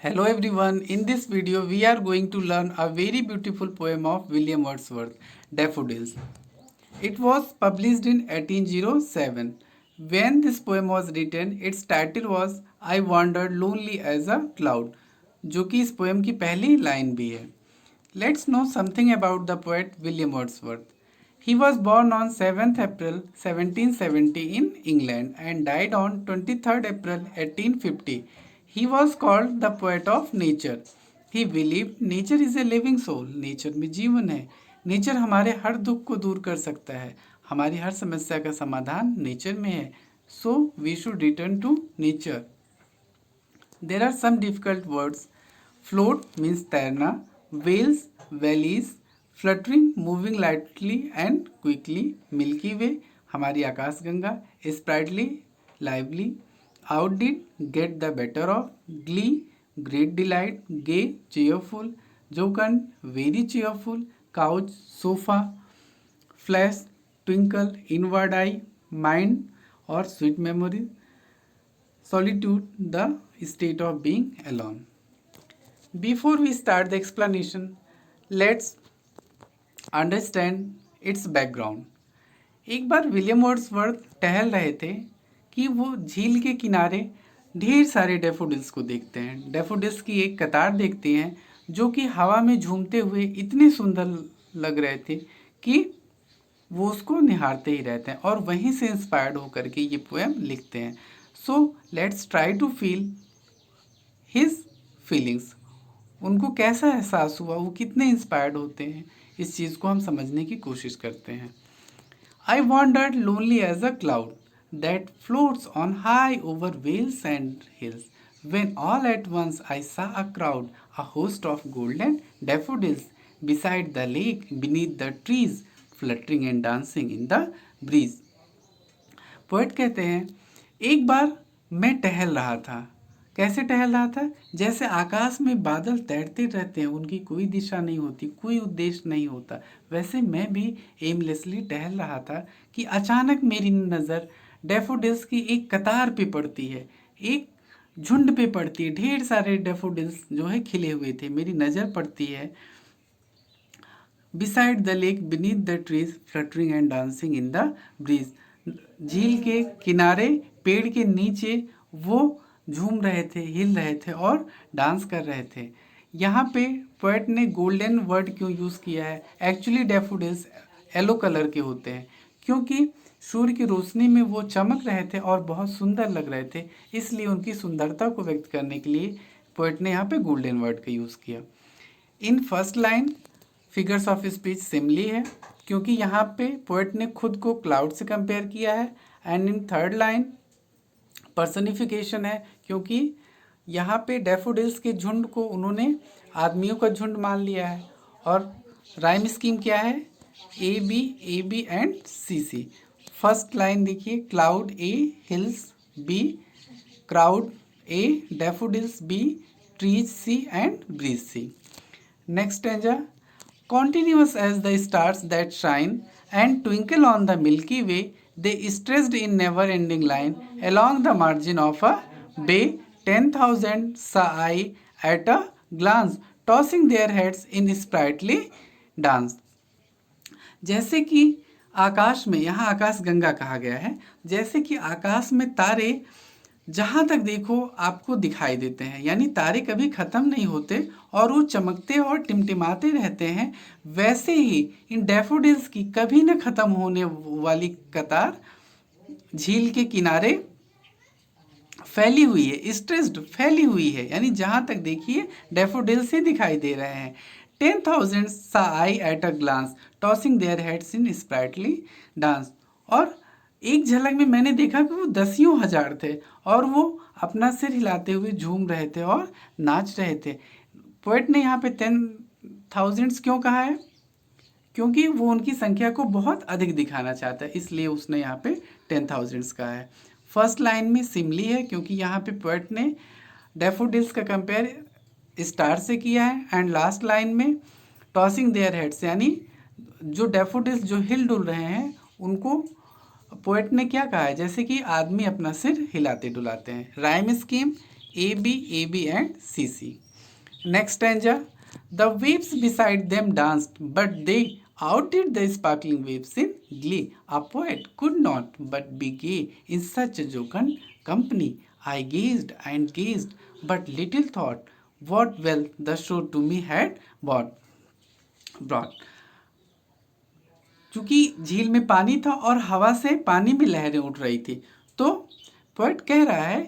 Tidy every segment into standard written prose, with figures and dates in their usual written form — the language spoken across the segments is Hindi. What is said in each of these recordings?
Hello everyone, in this video we are going to learn a very beautiful poem of William Wordsworth, Daffodils. It was published in 1807. When this poem was written, its title was I Wandered Lonely as a Cloud, जो कि इस poem की पहली line भी है. Let's know something about the poet William Wordsworth. He was born on 7th April 1770 in England and died on 23rd April 1850. He was called the poet of nature. He believed nature is a living soul. Nature में जीवन है. नेचर हमारे हर दुख को दूर कर सकता है. हमारी हर समस्या का समाधान नेचर में है. So we should return to nature. There are some difficult words. Float means तैरना, whales, valleys, fluttering, moving lightly and quickly, Milky Way, हमारी आकाशगंगा, sprightly, lively, outdid, get the better of, glee, great delight, gay, cheerful, jocund, very cheerful, couch, sofa, flash, twinkle, inward eye, mind or sweet memory, solitude, the state of being alone. Before we start the explanation, let's understand its background. एक बार विलियम वर्ड्सवर्थ टहल रहे थे कि वो झील के किनारे ढेर सारे डैफोडिल्स को देखते हैं. डैफोडिल्स की एक कतार देखते हैं जो कि हवा में झूमते हुए इतने सुंदर लग रहे थे कि वो उसको निहारते ही रहते हैं और वहीं से इंस्पायर्ड होकर के ये पोएम लिखते हैं. So let's try to feel his feelings. उनको कैसा एहसास हुआ, वो कितने इंस्पायर्ड होते हैं, इस चीज़ को हम समझने की कोशिश करते हैं. I wandered lonely as a cloud that floats on high over vales and hills when all at once I saw a crowd, a host of golden daffodils beside the lake, beneath the trees, fluttering and dancing in the breeze. Poet कहते हैं, एक बार मैं टहल रहा था. कैसे टहल रहा था? जैसे आकाश में बादल तैरते रहते हैं, उनकी कोई दिशा नहीं होती, कोई उद्देश्य नहीं होता, वैसे मैं भी एमलेसली टहल रहा था कि अचानक मेरी नज़र डैफोडिल्स की एक कतार पे पड़ती है, एक झुंड पे पड़ती है. ढेर सारे डैफोडिल्स जो है खिले हुए थे, मेरी नज़र पड़ती है. Beside the lake, beneath the trees, fluttering and dancing in the breeze. झील के किनारे, पेड़ के नीचे वो झूम रहे थे, हिल रहे थे और डांस कर रहे थे. यहाँ पे पोएट ने गोल्डन वर्ड क्यों यूज़ किया है? एक्चुअली डैफोडिल्स येलो कलर के होते हैं, क्योंकि सूर्य की रोशनी में वो चमक रहे थे और बहुत सुंदर लग रहे थे, इसलिए उनकी सुंदरता को व्यक्त करने के लिए पोएट ने यहाँ पे गोल्डन वर्ड का यूज़ किया. In first line figures of speech simile है, क्योंकि यहाँ पे पोएट ने खुद को क्लाउड से कंपेयर किया है. And in third line personification है, क्योंकि यहाँ पे डैफोडिल्स के झुंड को उन्होंने आदमियों का झुंड मान लिया है. और राइम स्कीम क्या है? A B and C c. First line देखिए, cloud a, hills b, crowd a, daffodils b, trees c and breeze c. Next stanza, continuous as the stars that shine and twinkle on the Milky Way, they stretched in never-ending line along the margin of a bay. 10,000 saw I at a glance, tossing their heads in sprightly dance. जैसे कि आकाश में, यहाँ आकाश गंगा कहा गया है, जैसे कि आकाश में तारे जहाँ तक देखो आपको दिखाई देते हैं, यानी तारे कभी ख़त्म नहीं होते और वो चमकते और टिमटिमाते रहते हैं, वैसे ही इन डैफोडिल्स की कभी न ख़त्म होने वाली कतार झील के किनारे फैली हुई है, स्ट्रेस्ड फैली हुई है, यानी जहाँ तक देखिए डैफोडिल्स ही दिखाई दे रहे हैं. 10,000 saw I at a glance, tossing their heads in sprightly dance. और एक झलक में मैंने देखा कि वो 10,000 थे और वो अपना सिर हिलाते हुए झूम रहे थे और नाच रहे थे. पोएट ने यहाँ पे 10,000 क्यों कहा है? क्योंकि वो उनकी संख्या को बहुत अधिक दिखाना चाहता है, इसलिए उसने यहाँ पे 10,000 कहा है. फर्स्ट लाइन में सिमली है, क्योंकि यहाँ पे पोएट ने डैफोडिल्स का कंपेयर स्टार से किया है. एंड लास्ट लाइन में टॉसिंग देयर हेड्स, यानी जो डैफोडिल्स जो हिल डुल रहे हैं उनको पोएट ने क्या कहा है? जैसे कि आदमी अपना सिर हिलाते डुलाते हैं. Rhyme scheme A, B and C, C. Next stanza. The waves beside them danced, but they outdid the sparkling waves in glee. A poet could not but be gay in such a jocund company. I gazed and gazed, but little thought what wealth the show to me had brought. क्योंकि झील में पानी था और हवा से पानी में लहरें उठ रही थी, तो पोएट कह रहा है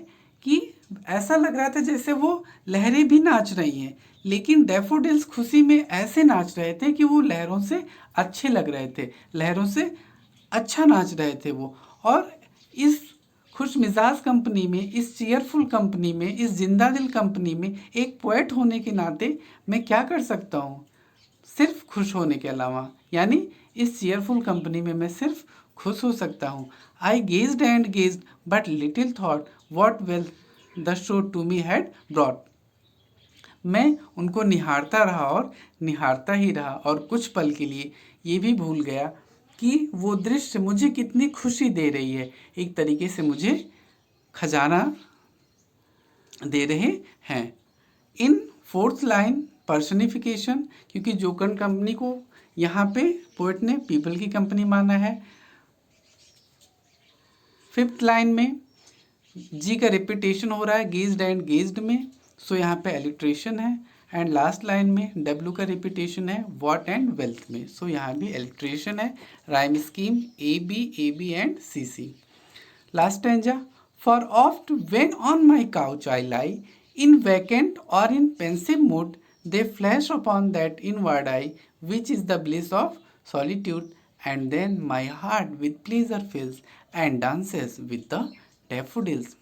कि ऐसा लग रहा था जैसे वो लहरें भी नाच रही हैं, लेकिन डैफोडिल्स खुशी में ऐसे नाच रहे थे कि वो लहरों से अच्छे लग रहे थे, लहरों से अच्छा नाच रहे थे वो। और इस खुश मिजाज कंपनी में, इस चीयरफुल कंपनी में, इस जिंदा दिल कंपनी में एक पोएट होने के नाते मैं क्या कर सकता हूँ, सिर्फ खुश होने के अलावा। यानी इस चीयरफुल कंपनी में मैं सिर्फ खुश हो सकता हूँ। I gazed and gazed but little thought what wealth the show to me had brought. मैं उनको निहारता रहा और निहारता ही रहा, और कुछ पल के लिए ये भी भूल गया कि वो दृश्य मुझे कितनी खुशी दे रही है, एक तरीके से मुझे खजाना दे रहे हैं। इन फोर्थ लाइन पर्सनिफिकेशन, क्योंकि जोकन कंपनी को यहाँ पे पोएट ने पीपल की कंपनी माना है। फिफ्थ लाइन में जी का रिपीटेशन हो रहा है गेज्ड एंड गेज्ड में, सो यहाँ पे एलिट्रेशन है। एंड लास्ट लाइन में डब्ल्यू का रिपीटेशन है वॉट एंड वेल्थ में, सो यहाँ भी एलिट्रेशन है। Rhyme scheme A B and C C. Last stanza. For oft when on my couch I lie in vacant or in pensive mood, they flash upon that inward eye, which is the bliss of solitude, and then my heart with pleasure fills and dances with the daffodils.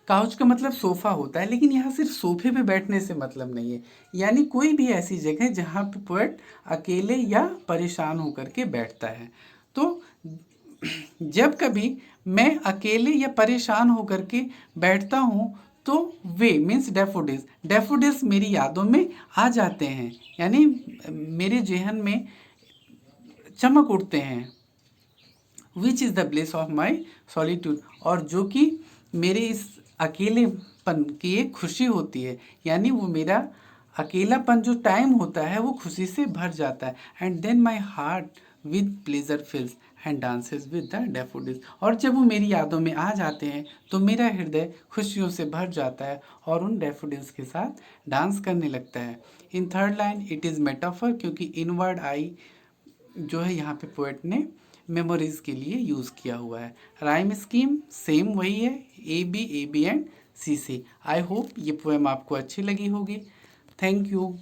Couch का मतलब सोफ़ा होता है, लेकिन यहाँ सिर्फ सोफे पे बैठने से मतलब नहीं है, यानी कोई भी ऐसी जगह जहाँ पे पोएट अकेले या परेशान होकर के बैठता है। तो जब कभी मैं अकेले या परेशान होकर के बैठता हूँ तो वे मीन्स डैफोडिल्स मेरी यादों में आ जाते हैं, यानी मेरे जेहन में चमक उठते हैं। Which is the bliss of my solitude, और जो कि मेरे इस अकेलेपन की एक खुशी होती है, यानी वो मेरा अकेलापन जो टाइम होता है वो खुशी से भर जाता है। And then my heart with pleasure fills and dances with the daffodils, और जब वो मेरी यादों में आ जाते हैं तो मेरा हृदय खुशियों से भर जाता है और उन डैफोडिल्स के साथ डांस करने लगता है। In third line it is metaphor, क्योंकि इनवर्ड आई जो है यहाँ पे पोएट ने मेमोरीज के लिए यूज़ किया हुआ है। राइम स्कीम सेम वही है, A B and C C. I hope ये पोएम आपको अच्छी लगी होगी। Thank you.